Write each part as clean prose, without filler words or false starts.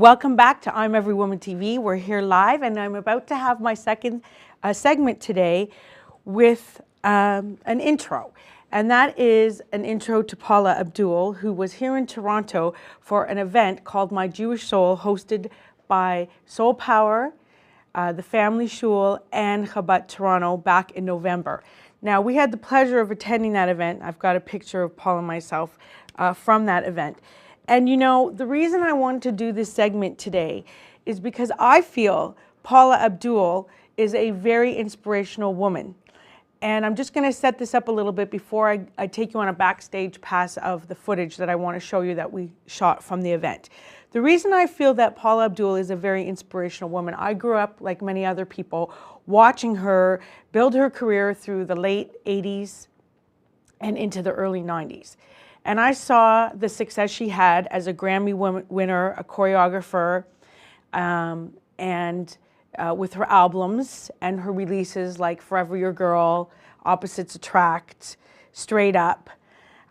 Welcome back to I'm Every Woman TV. We're here live, and I'm about to have my second segment today with an intro. And that is an intro to Paula Abdul, who was here in Toronto for an event called My Jewish Soul, hosted by Soul Power, the Family Shul, and Chabad Toronto back in November. Now, we had the pleasure of attending that event. I've got a picture of Paula and myself from that event. And you know, the reason I wanted to do this segment today is because I feel Paula Abdul is a very inspirational woman. And I'm just going to set this up a little bit before I take you on a backstage pass of the footage that I want to show you that we shot from the event. The reason I feel that Paula Abdul is a very inspirational woman, I grew up, like many other people, watching her build her career through the late 80s and into the early 90s. And I saw the success she had as a Grammy winner, a choreographer, and with her albums and her releases like Forever Your Girl, Opposites Attract, Straight Up,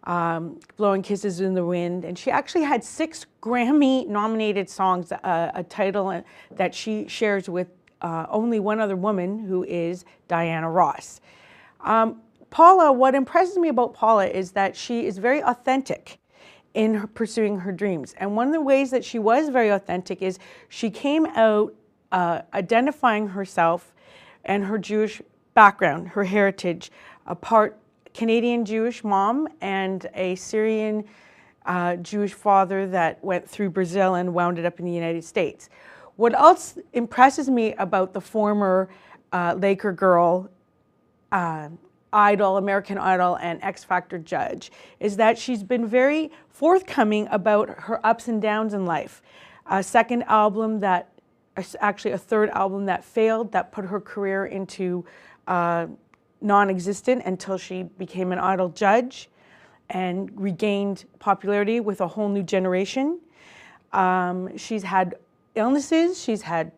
Blowing Kisses in the Wind. And she actually had 6 Grammy-nominated songs, a title that she shares with only one other woman, who is Diana Ross. Paula, what impresses me about Paula is that she is very authentic in pursuing her dreams. And one of the ways that she was very authentic is she came out identifying herself and her Jewish background, her heritage, a part Canadian Jewish mom and a Syrian Jewish father that went through Brazil and wound up in the United States. What else impresses me about the former Laker girl, Idol, American Idol, and X Factor judge is that she's been very forthcoming about her ups and downs in life. A second album that, actually a third album that failed, that put her career into non-existent until she became an Idol judge and regained popularity with a whole new generation. She's had illnesses, she's had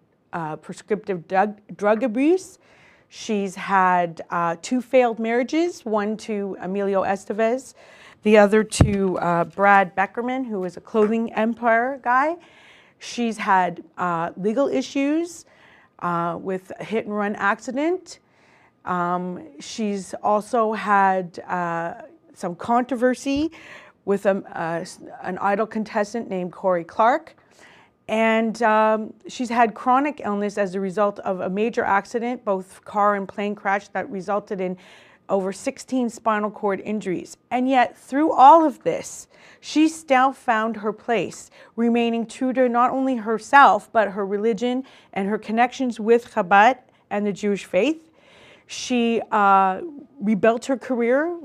prescriptive drug abuse. She's had 2 failed marriages, one to Emilio Estevez, the other to Brad Beckerman, who is a clothing empire guy. She's had legal issues with a hit-and-run accident. She's also had some controversy with an Idol contestant named Corey Clark. And she's had chronic illness as a result of a major accident, both car and plane crash, that resulted in over 16 spinal cord injuries. And yet, through all of this, she still found her place, remaining true to not only herself, but her religion and her connections with Chabad and the Jewish faith. She rebuilt her career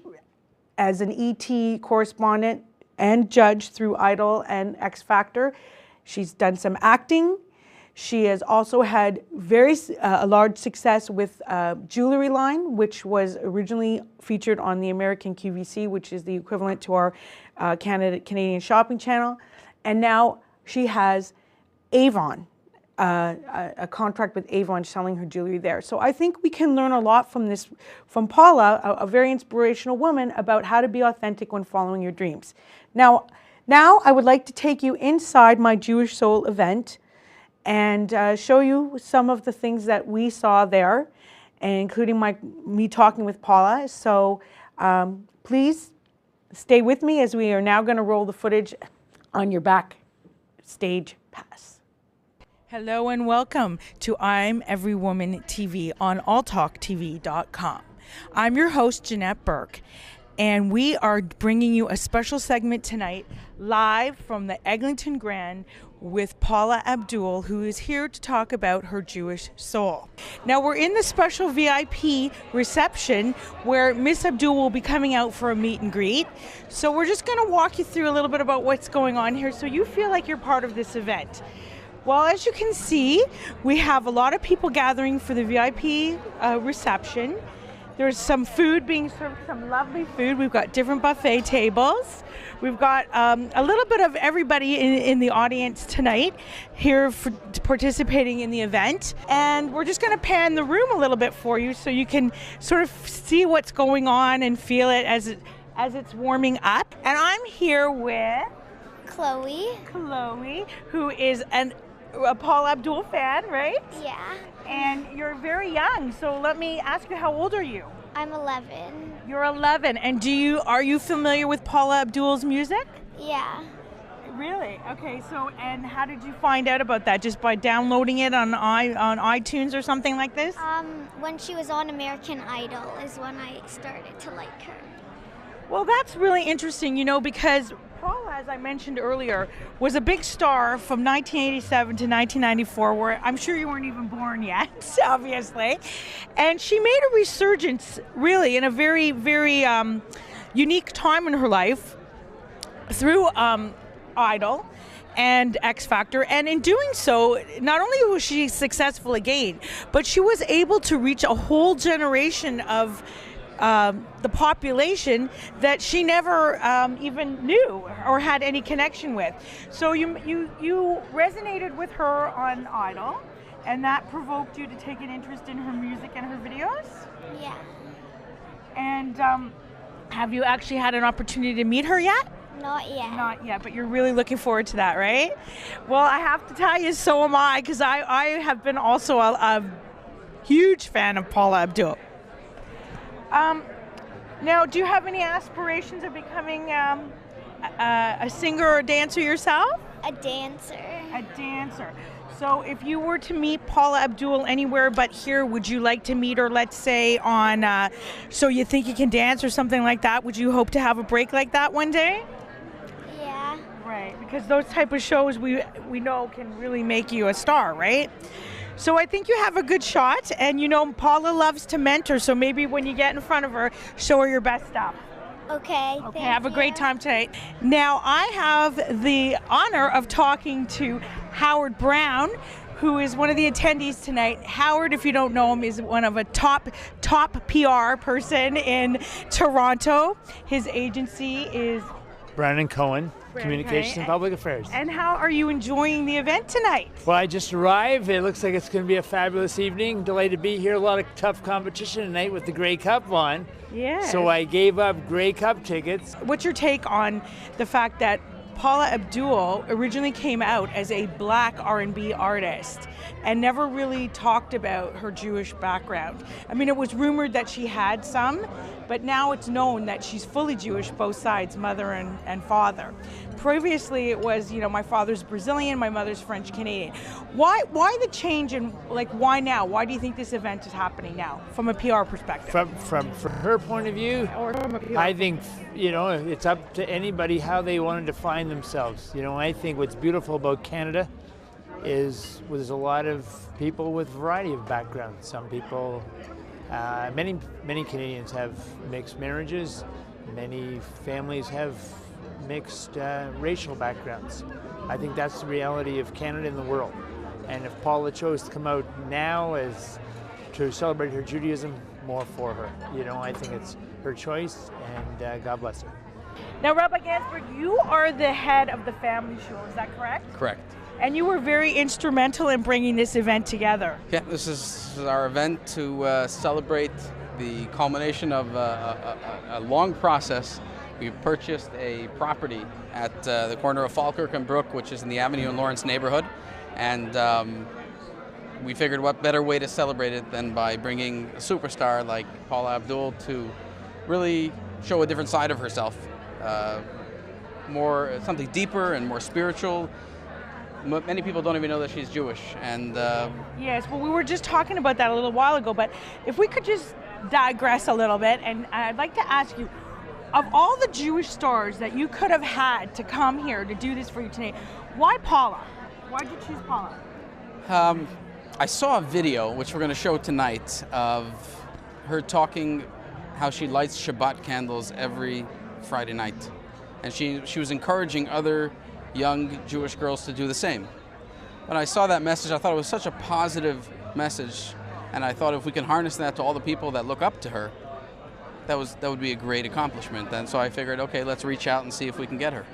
as an ET correspondent and judge through Idol and X Factor. She's done some acting. She has also had a large success with jewelry line, which was originally featured on the American QVC, which is the equivalent to our Canadian shopping channel. And now she has Avon, a contract with Avon, selling her jewelry there. So I think we can learn a lot from this, from Paula, a very inspirational woman, about how to be authentic when following your dreams. Now I would like to take you inside My Jewish Soul event and show you some of the things that we saw there, including me talking with Paula. So please stay with me as we are now going to roll the footage on your backstage pass. Hello and welcome to I'm Every Woman TV on alltalktv.com. I'm your host, Janette Burke. And we are bringing you a special segment tonight, live from the Eglinton Grand with Paula Abdul, who is here to talk about her Jewish soul. Now, we're in the special VIP reception where Miss Abdul will be coming out for a meet and greet. So we're just going to walk you through a little bit about what's going on here so you feel like you're part of this event. Well, as you can see, we have a lot of people gathering for the VIP reception. There's some food being served, some lovely food. We've got different buffet tables. We've got a little bit of everybody in the audience tonight here participating in the event. And we're just going to pan the room a little bit for you so you can sort of see what's going on and feel it as it's warming up. And I'm here with Chloe. Chloe, who is a Paula Abdul fan, right? Yeah. And you're very young, so let me ask you, how old are you? I'm 11. You're 11, and are you familiar with Paula Abdul's music? Yeah. Really? Okay, so, and how did you find out about that? Just by downloading it on iTunes or something like this? When she was on American Idol is when I started to like her. Well, that's really interesting, because Paula, as I mentioned earlier, was a big star from 1987 to 1994, where I'm sure you weren't even born yet, obviously. And she made a resurgence, really, in a very, very unique time in her life through Idol and X Factor, and in doing so, not only was she successful again, but she was able to reach a whole generation of the population that she never even knew or had any connection with. So you resonated with her on Idol, and that provoked you to take an interest in her music and her videos? Yeah. And have you actually had an opportunity to meet her yet? Not yet. Not yet, but you're really looking forward to that, right? Well, I have to tell you, so am I, because I have been also a huge fan of Paula Abdul. Now, do you have any aspirations of becoming a singer or a dancer yourself? A dancer. A dancer. So if you were to meet Paula Abdul anywhere but here, would you like to meet her, let's say, on So You Think You Can Dance or something like that? Would you hope to have a break like that one day? Yeah. Right, because those type of shows we know can really make you a star, right? So I think you have a good shot, and Paula loves to mentor, so maybe when you get in front of her, show her your best stuff. Okay. Okay, have a great time tonight. Now, I have the honor of talking to Howard Brown, who is one of the attendees tonight. Howard, if you don't know him, is one of a top PR person in Toronto. His agency is Brandon Cohen, Communications and Public Affairs. And how are you enjoying the event tonight? Well, I just arrived. It looks like it's going to be a fabulous evening. Delighted to be here. A lot of tough competition tonight with the Grey Cup on. Yeah. So I gave up Grey Cup tickets. What's your take on the fact that Paula Abdul originally came out as a black R&B artist and never really talked about her Jewish background? I mean, it was rumored that she had some, but now it's known that she's fully Jewish, both sides, mother and father. Previously, it was, my father's Brazilian, my mother's French Canadian. Why the change, and why now? Why do you think this event is happening now, from a PR perspective? From her point of view, Or from a PR I think, it's up to anybody how they want to define themselves. I think what's beautiful about Canada is there's a lot of people with a variety of backgrounds. Some people, many Canadians have mixed marriages. Many families have mixed racial backgrounds. I think that's the reality of Canada and the world. And if Paula chose to come out now as to celebrate her Judaism, more for her. I think it's her choice, and God bless her. Now, Rabbi Gansberg, you are the head of the family show, is that correct? Correct. And you were very instrumental in bringing this event together. Yeah, this is our event to celebrate the culmination of a long process. We purchased a property at the corner of Falkirk and Burke, which is in the Avenue and Lawrence neighborhood, and we figured what better way to celebrate it than by bringing a superstar like Paula Abdul to really show a different side of herself, something deeper and more spiritual. Many people don't even know that she's Jewish, and yes, well, we were just talking about that a little while ago, but if we could just digress a little bit, and I'd like to ask you, of all the Jewish stars that you could have had to come here to do this for you tonight, why Paula? Why did you choose Paula? I saw a video, which we're going to show tonight, of her talking how she lights Shabbat candles every Friday night. And she was encouraging other young Jewish girls to do the same. When I saw that message, I thought it was such a positive message, and I thought if we can harness that to all the people that look up to her, that would be a great accomplishment. And so I figured, okay, let's reach out and see if we can get her.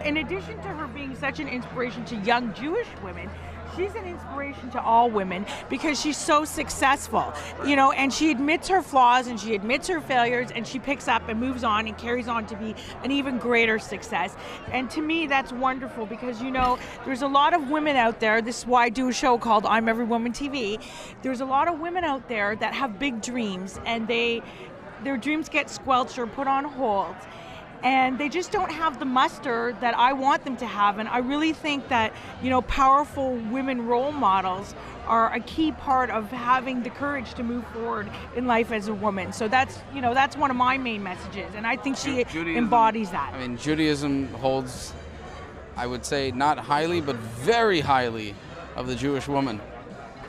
In addition to her being such an inspiration to young Jewish women, she's an inspiration to all women because she's so successful, you know, and she admits her flaws and she admits her failures and she picks up and moves on and carries on to be an even greater success. And to me, that's wonderful because, you know, there's a lot of women out there. This is why I do a show called I'm Every Woman TV. There's a lot of women out there that have big dreams and their dreams get squelched or put on hold. And they just don't have the muster that I want them to have. And I really think that, you know, powerful women role models are a key part of having the courage to move forward in life as a woman. So that's, you know, that's one of my main messages. And I think she embodies that. I mean, Judaism holds, I would say, not highly, but very highly of the Jewish woman.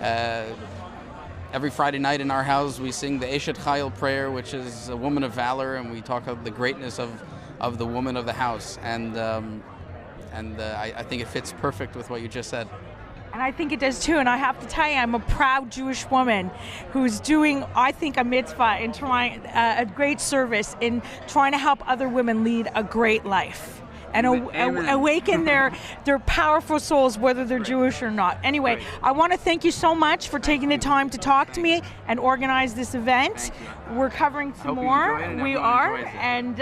Every Friday night in our house, we sing the Eshet Chayil prayer, which is a woman of valor, and we talk of the greatness of the woman of the house. And I think it fits perfect with what you just said. And I think it does too. And I have to tell you, I'm a proud Jewish woman who's doing, I think, a mitzvah in trying a great service in trying to help other women lead a great life and awaken their powerful souls, whether they're Jewish or not. Anyway, I want to thank you so much for taking the time to talk to me and organize this event. We're covering some more. We are, and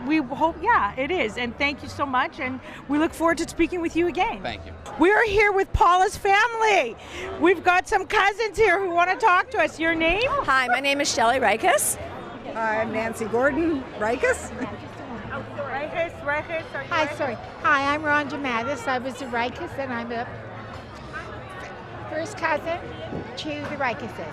we hope, yeah, it is. And thank you so much, and we look forward to speaking with you again. Thank you. We are here with Paula's family. We've got some cousins here who want to talk to us. Your name? Hi, my name is Shelley Rikus. I'm Nancy Gordon Rikus. Hi, I'm Rhonda Mattis. I was a Rikus, and I'm a first cousin to the Rikuses.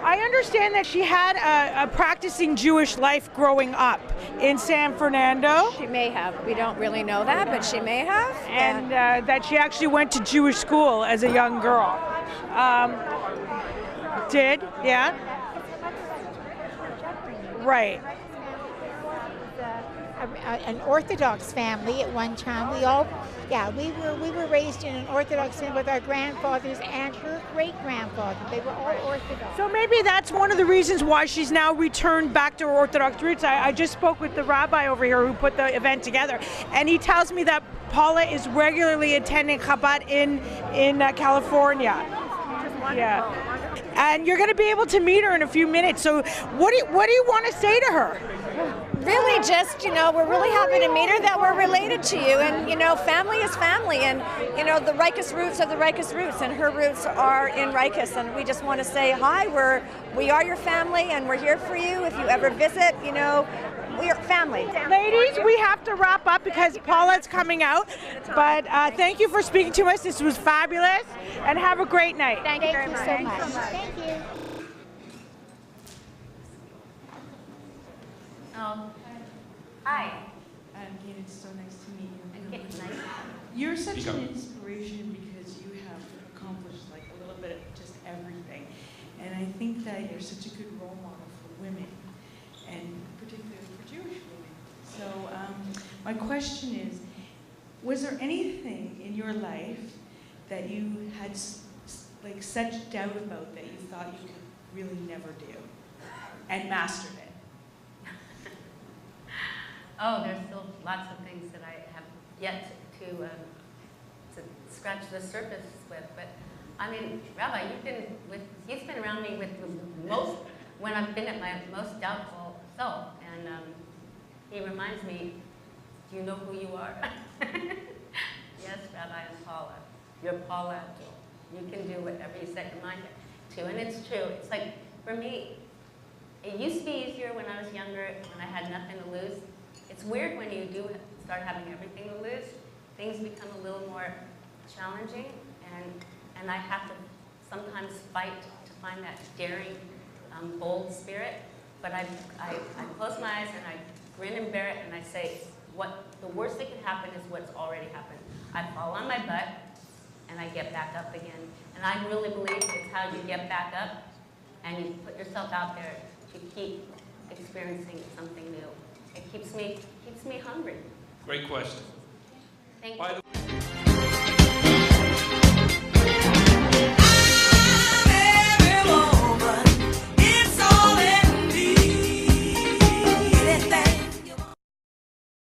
I understand that she had a practicing Jewish life growing up in San Fernando. She may have. We don't really know that, but she may have. And that she actually went to Jewish school as a young girl. Did? Yeah? Right. An Orthodox family at one time. We were raised in an Orthodox family with our grandfathers and her great-grandfather. They were all Orthodox. So maybe that's one of the reasons why she's now returned back to her Orthodox roots. I just spoke with the rabbi over here who put the event together, and he tells me that Paula is regularly attending Chabad in California. Yeah. And you're going to be able to meet her in a few minutes. So what do you want to say to her? Really just, you know, we're really happy to meet her, that we're related to you. And, you know, family is family. And, you know, the Rikus roots are the Rikus roots. And her roots are in Rikus. And we just want to say hi. We are your family, and we're here for you. If you ever visit, you know, we are family. Ladies, we have to wrap up because Paula's coming out. But thank you for speaking to us. This was fabulous. And have a great night. Thank you very much. So much. Thank you. Hi. Again, it's so nice to meet you. Nice. You're such an inspiration because you have accomplished like a little bit of just everything. And I think that you're such a good role model for women, and particularly for Jewish women. So my question is, was there anything in your life that you had like such doubt about that you thought you could really never do and mastered it? Oh, there's still lots of things that I have yet to scratch the surface with. But I mean, Rabbi, he's been around me with most when I've been at my most doubtful self, and he reminds me, "Do you know who you are?" Yes, Rabbi, I'm Paula. You're Paula Abdul. You can do whatever you set your mind to, and it's true. It's like for me, it used to be easier when I was younger, when I had nothing to lose. It's weird when you do start having everything to lose. Things become a little more challenging, and I have to sometimes fight to find that daring, bold spirit. But I close my eyes and I grin and bear it, and I say, the worst that can happen is what's already happened. I fall on my butt, and I get back up again. And I really believe it's how you get back up, and you put yourself out there to keep experiencing something new. It keeps me hungry. Great question. Thank you.